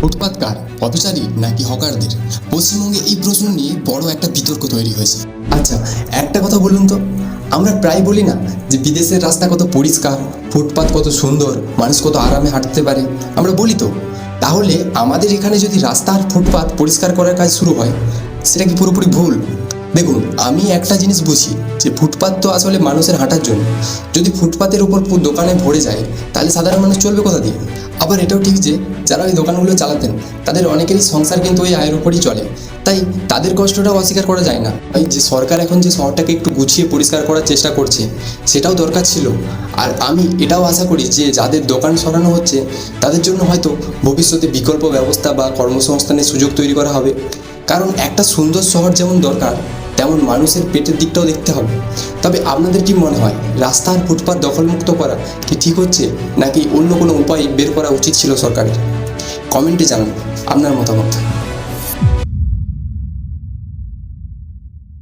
ফুটপাত কার, পথচারী নাকি হকারদের? পশ্চিমবঙ্গে এই প্রশ্ন নিয়ে বড় একটা বিতর্ক তৈরি হয়েছে। আচ্ছা, একটা কথা বলুন তো, আমরা প্রায় বলি না যে বিদেশের রাস্তা কত পরিষ্কার, ফুটপাত কত সুন্দর, মানুষ কত আরামে হাঁটতে পারে, আমরা বলি তো। তাহলে আমাদের এখানে যদি রাস্তা আর ফুটপাত পরিষ্কার করার কাজ শুরু হয়, সেটা কি পুরোপুরি ভুল? দেখুন, আমি একটা জিনিস বুঝি যে ফুটপাত তো আসলে মানুষের হাঁটার জন্য। যদি ফুটপাতের উপর দোকানে ভরে যায়, তাহলে সাধারণ মানুষ চলবে কোথা দিয়ে? আবার এটাও ঠিক যে যারা ওই দোকানগুলো চালাতেন, তাদের অনেকেরই সংসার কিন্তু ওই আয়ের উপরই চলে, তাই তাদের কষ্টটাও অস্বীকার করা যায় না। এই যে সরকার এখন যে শহরটাকে একটু গুছিয়ে পরিষ্কার করার চেষ্টা করছে, সেটাও দরকার ছিল। আর আমি এটাও আশা করি যে যাদের দোকান সরানো হচ্ছে, তাদের জন্য হয়তো ভবিষ্যতে বিকল্প ব্যবস্থা বা কর্মসংস্থানের সুযোগ তৈরি করা হবে। কারণ একটা সুন্দর শহর যেমন দরকার, তেমন মানুষের পেটের দিকটাও দেখতে হবে। তবে আপনাদের কি মনে হয়, রাস্তা আর ফুটপাত দখলমুক্ত করা কি ঠিক হচ্ছে, নাকি অন্য কোনো উপায় বের করা উচিত ছিল সরকারের? কমেন্টে জানান আপনার মতামত।